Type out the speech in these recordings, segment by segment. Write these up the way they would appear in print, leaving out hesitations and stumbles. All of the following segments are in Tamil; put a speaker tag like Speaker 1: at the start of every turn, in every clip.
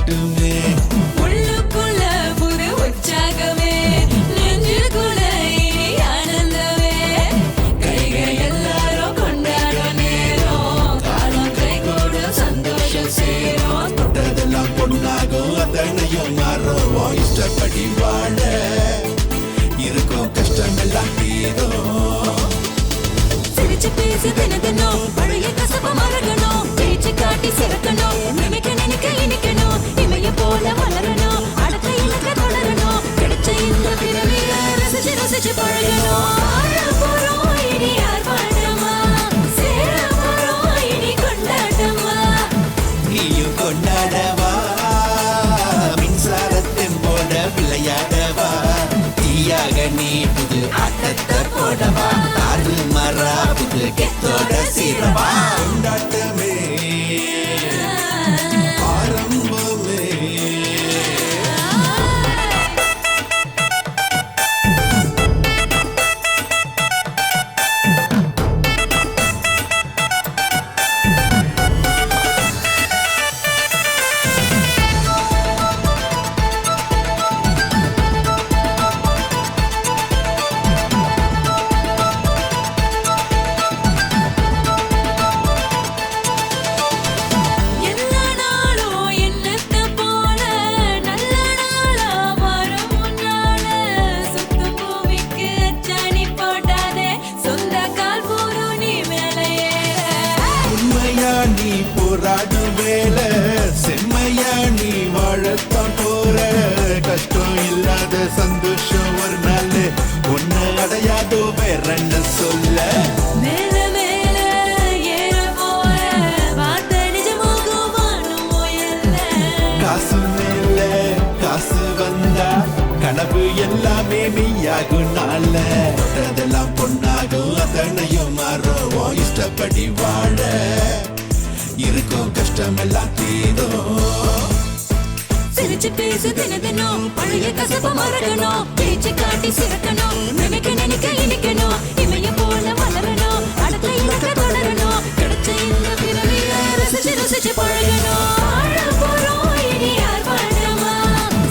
Speaker 1: கலகட்டுமே.
Speaker 2: உள்ளுக்குள்ள புது உற்சாகமே, நெஞ்சுக்குள்ள இனி ஆனந்தமே. கைகள் எல்லாரும் கொண்டாட நேரம், காலம் கை கூட சந்தோஷம் சேரும்.
Speaker 1: தொட்டதெல்லாம் பொண்ணாகும், அத்தனையும் மாறும். இஷ்டப்படி வாழ இருக்கும் கஷ்டமெல்லாம் தீரும்.
Speaker 2: சிரிச்சு பேசி தினதினம் பழைய கசப்ப மறக்கணும். பேச்சு காட்டி சிறக்கணும், நினைக்க நினைக்க இனிக்கணும். இமைய போல வளரணும், அடுத்த இலக்க தொடரணும். கிடைச்ச இந்த பிறவிய ரசிச்சு ரசிச்சு பழகணும். வாழப் போறோம் இனி ஆர்ப்பாட்டமா, சேரப் போறோம் இனி கொண்டாட்டமா.
Speaker 1: நீயும் கொண்டாடவா, மின்சாரத்தின் போல விளையாடவா. தீயாக நீ புது ஆட்டத்தை போடவா. தாறு மரா புது கெத்தோட சீரவா. கொண்டாட்டமே ஆரம்பமே.
Speaker 2: எல்லா நாளும் எண்ணத்தை போல நல்ல நாளா வரும் முன்னால. சுத்தும் பூமிக்கு அச்சாணி போட்டாதே, சொந்த கால் போரும் நீ மேலே ஏற.
Speaker 1: உண்மையா நீ போராடும் வேலை, செம்மையா நீ வாழத்தான் போற. கஷ்டம் இல்லாத சந்தோஷம் ஒரு நாள் ஒன்னு அடையாதோ, வேற என்ன சொல்ல.
Speaker 2: மேல மேல ஏற போற, வார்த்தை நிஜமாகுமானும் முயல்ல.
Speaker 1: காசு மேல காசு வந்தா கனவு எல்லாமே மெய்யாகும் நாள. தொட்டதெல்லாம் பொண்ணாகும், அத்தனையும் மாறும். இஷ்டப்படி வாழ இருக்கும் கஷ்டமெல்லாம் தீரும்.
Speaker 2: சிரிச்சு பேசு தினதினம் பழைய கசப்ப மறக்கணும். பேச்சு காட்டி சிறக்கணும், நினைக்க நினைக்க இனிக்கணும். இமைய போல வளரணும், அடுத்த இலக்க தொடரணும். கிடைச்ச இந்த பிறவிய ரசிச்சு ரசிச்சு பழகணும். வாழப் போறோம் இனி ஆர்ப்பாட்டமா,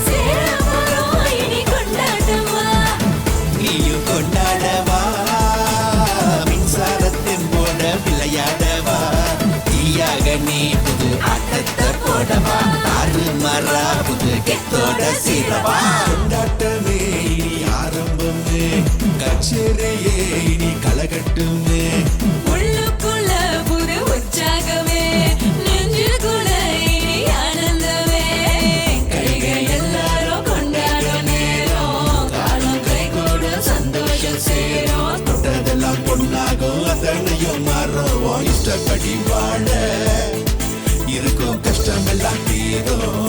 Speaker 2: சேரப் போறோம் இனி கொண்டாட்டமா.
Speaker 1: நீயும் கொண்டாடவா, மின்சாரத்தின் போல விளையாடவா. தீயாக நீ புது ஆட்டத்தை போடவா. தாறு மரா புது கெத்தோட சீரவா. கொண்டாட்டமே இனி ஆரம்பமே, கச்சேரியே இனி கலகட்டுமே.
Speaker 2: உள்ளுக்குள்ள புது உற்சாகமே, நெஞ்சுக்குள்ள இனி ஆனந்தமே. கைகள் எல்லாரும் கொண்டாட நேரம், காலம் கை கூட சந்தோஷம் சேரும்.
Speaker 1: தொட்டதெல்லாம் பொண்ணாகும், அத்தனையும் மாறும். இஷ்டப்படி வாழ இருக்கும் கஷ்டமெல்லாம் தீரும்.